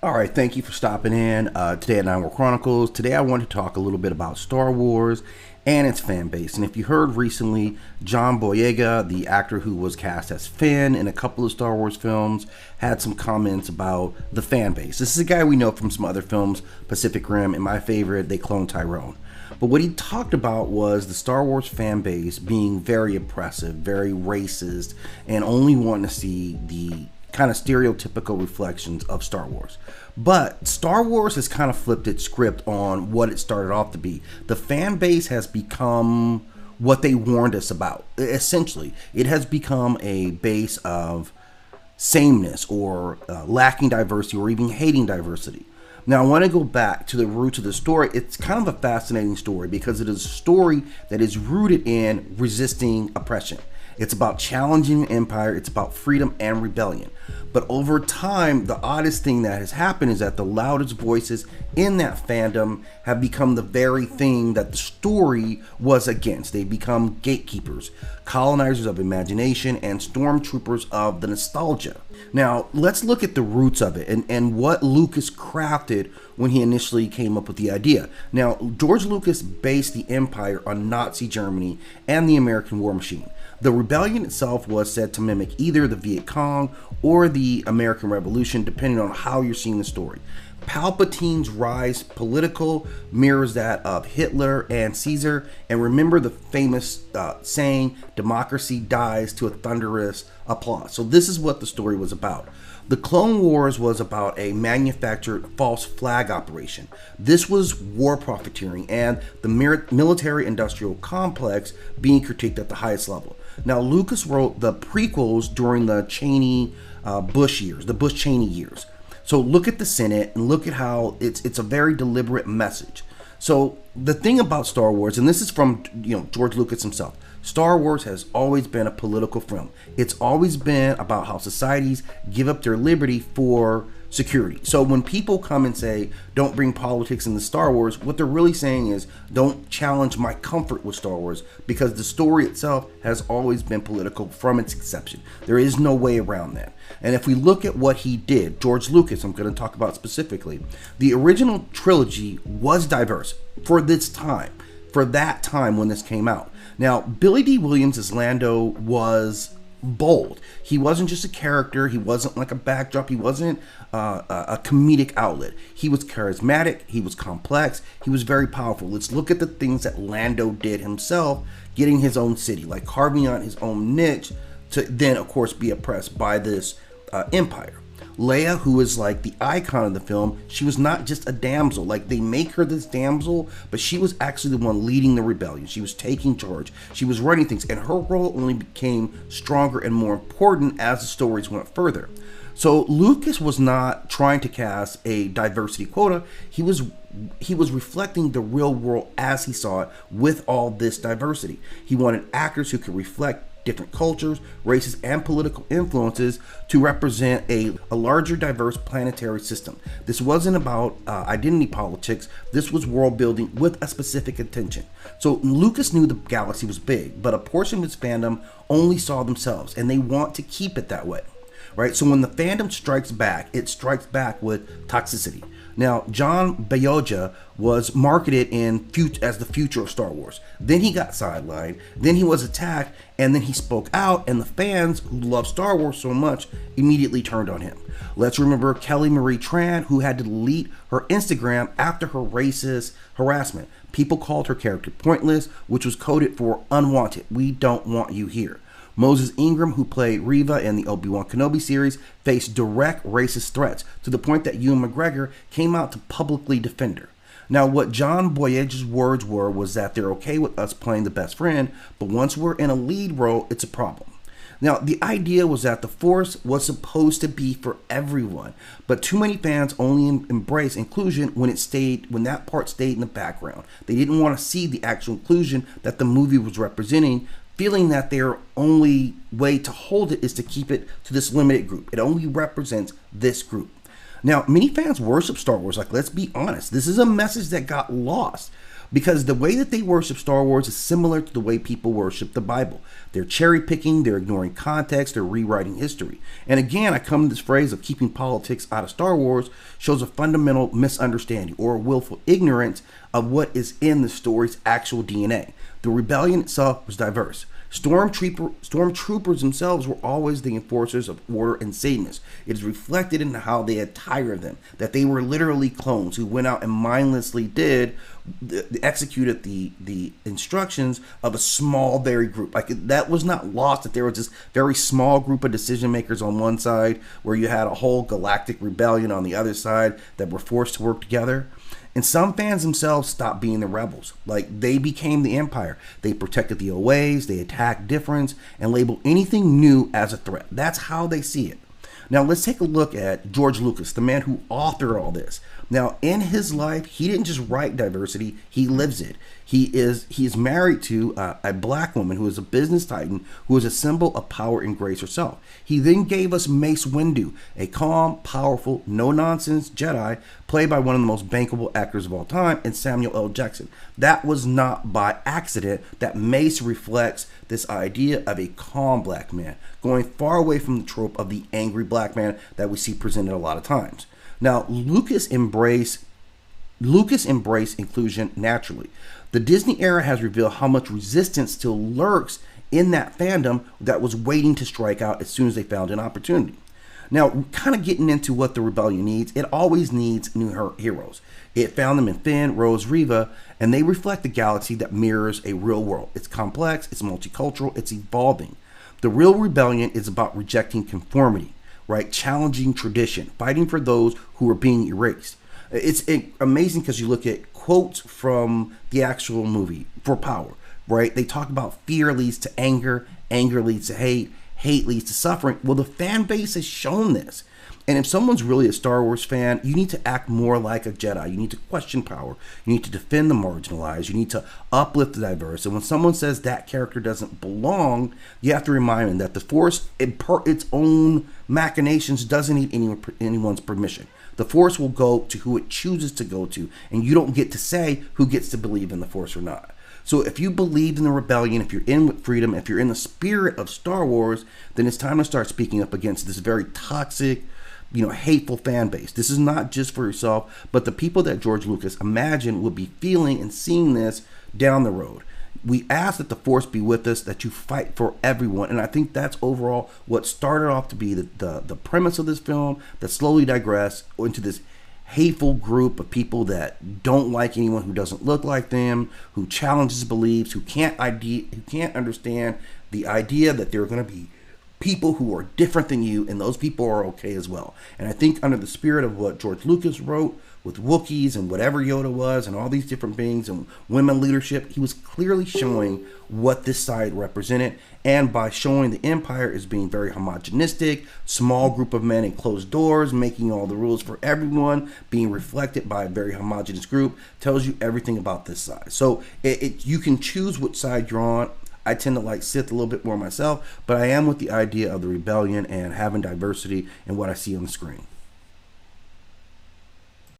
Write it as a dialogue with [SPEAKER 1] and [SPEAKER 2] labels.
[SPEAKER 1] All right, thank you for stopping in today at Nine War Chronicles. Today I want to talk a little bit about Star Wars and its fan base. And if you heard recently, John Boyega, the actor who was cast as Finn in a couple of Star Wars films, had some comments about the fan base. This is a guy we know from some other films, Pacific Rim, and my favorite, They Clone Tyrone. But what he talked about was the Star Wars fan base being very oppressive, very racist, and only wanting to see the kind of stereotypical reflections of Star Wars. But Star Wars has kind of flipped its script on what it started off to be. The fan base has become what they warned us about. Essentially, it has become a base of sameness or lacking diversity or even hating diversity. Now, I want to go back to the roots of the story. It's kind of a fascinating story because it is a story that is rooted in resisting oppression. It's about challenging an empire. It's about freedom and rebellion. But over time, the oddest thing that has happened is that the loudest voices in that fandom have become the very thing that the story was against. They become gatekeepers, colonizers of imagination, and stormtroopers of the nostalgia. Now, let's look at the roots of it and what Lucas crafted when he initially came up with the idea. Now, George Lucas based the empire on Nazi Germany and the American war machine. The rebellion itself was said to mimic either the Viet Cong or the American Revolution, depending on how you're seeing the story. Palpatine's rise political mirrors that of Hitler and Caesar, and remember the famous saying, democracy dies to a thunderous applause. So this is what the story was about. The Clone Wars was about a manufactured false flag operation. This was war profiteering and the military-industrial complex being critiqued at the highest level. Now, Lucas wrote the prequels during the Bush years, the Bush-Cheney years. So look at the Senate and look at how it's a very deliberate message. So the thing about Star Wars, and this is from George Lucas himself, Star Wars has always been a political film. It's always been about how societies give up their liberty for security. So when people come and say, don't bring politics into Star Wars, what they're really saying is, don't challenge my comfort with Star Wars, because the story itself has always been political from its inception. There is no way around that. And if we look at what he did, George Lucas, I'm going to talk about specifically, the original trilogy was diverse for this time, for that time when this came out. Now, Billy D. Williams as Lando was bold. He wasn't just a character. He wasn't like a backdrop. He wasn't a comedic outlet. He was charismatic. He was complex. He was very powerful. Let's look at the things that Lando did himself, getting his own city, like carving out his own niche to then, of course, be oppressed by this empire. Leia, who is like the icon of the film, she was not just a damsel. Like, they make her this damsel, but she was actually the one leading the rebellion. She was taking charge. She was running things, and her role only became stronger and more important as the stories went further. So Lucas was not trying to cast a diversity quota. He was reflecting the real world as he saw it with all this diversity. He wanted actors who could reflect different cultures, races, and political influences to represent a larger, diverse planetary system. This wasn't about identity politics. This was world building with a specific intention. So Lucas knew the galaxy was big, but a portion of his fandom only saw themselves, and they want to keep it that way, right? So when the fandom strikes back, it strikes back with toxicity. Now, John Boyega was marketed as the future of Star Wars. Then he got sidelined, then he was attacked, and then he spoke out, and the fans who love Star Wars so much immediately turned on him. Let's remember Kelly Marie Tran, who had to delete her Instagram after her racist harassment. People called her character pointless, which was coded for unwanted. We don't want you here. Moses Ingram, who played Reva in the Obi-Wan Kenobi series, faced direct racist threats to the point that Ewan McGregor came out to publicly defend her. Now, what John Boyega's words were was that they're okay with us playing the best friend, but once we're in a lead role, it's a problem. Now, the idea was that the Force was supposed to be for everyone, but too many fans only embrace inclusion when that part stayed in the background. They didn't want to see the actual inclusion that the movie was representing, feeling that their only way to hold it is to keep it to this limited group. It only represents this group. Now, many fans worship Star Wars. Like, let's be honest, this is a message that got lost. because the way that they worship Star Wars is similar to the way people worship the Bible. They're cherry picking, they're ignoring context, they're rewriting history. And again, I come to this phrase of keeping politics out of Star Wars shows a fundamental misunderstanding or willful ignorance of what is in the story's actual DNA. The rebellion itself was diverse. Stormtroopers themselves were always the enforcers of order and sameness. It is reflected in how they attired them, that they were literally clones who went out and mindlessly executed the instructions of a small, very group. Like, that was not lost, that there was this very small group of decision makers on one side, where you had a whole galactic rebellion on the other side that were forced to work together. And some fans themselves stopped being the rebels. Like, they became the Empire. They protected the OAs, they attacked difference, and labeled anything new as a threat. That's how they see it. Now, let's take a look at George Lucas, the man who authored all this. Now, in his life, he didn't just write diversity, he lives it. He is married to a black woman who is a business titan, who is a symbol of power and grace herself. He then gave us Mace Windu, a calm, powerful, no-nonsense Jedi, played by one of the most bankable actors of all time, and Samuel L. Jackson. That was not by accident that Mace reflects this idea of a calm black man, going far away from the trope of the angry black man that we see presented a lot of times. Now, Lucas embraced inclusion naturally. The Disney era has revealed how much resistance still lurks in that fandom that was waiting to strike out as soon as they found an opportunity. Now, kind of getting into what the rebellion needs, it always needs new heroes. It found them in Finn, Rose, Reva, and they reflect the galaxy that mirrors a real world. It's complex, it's multicultural, it's evolving. The real rebellion is about rejecting conformity, right? Challenging tradition, fighting for those who are being erased. It's amazing because you look at quotes from the actual movie for Power, right? They talk about fear leads to anger, anger leads to hate, hate leads to suffering. Well, the fan base has shown this. And if someone's really a Star Wars fan, you need to act more like a Jedi. You need to question power. You need to defend the marginalized. You need to uplift the diverse. And when someone says that character doesn't belong, you have to remind them that the Force, its own machinations, doesn't need anyone's permission. The Force will go to who it chooses to go to, and you don't get to say who gets to believe in the Force or not. So if you believe in the rebellion, if you're in with freedom, if you're in the spirit of Star Wars, then it's time to start speaking up against this very toxic, hateful fan base. This is not just for yourself, but the people that George Lucas imagined would be feeling and seeing this down the road. We ask that the Force be with us, that you fight for everyone. And I think that's overall what started off to be the premise of this film, that slowly digressed into this hateful group of people that don't like anyone who doesn't look like them, who challenges beliefs, who can't understand the idea that there are going to be people who are different than you, and those people are okay as well. And I think under the spirit of what George Lucas wrote with Wookiees and whatever Yoda was and all these different beings and women leadership, he was clearly showing what this side represented. And by showing the Empire as being very homogenistic, small group of men in closed doors, making all the rules for everyone, being reflected by a very homogenous group, tells you everything about this side. So you can choose which side you're on. I tend to like Sith a little bit more myself, but I am with the idea of the rebellion and having diversity in what I see on the screen.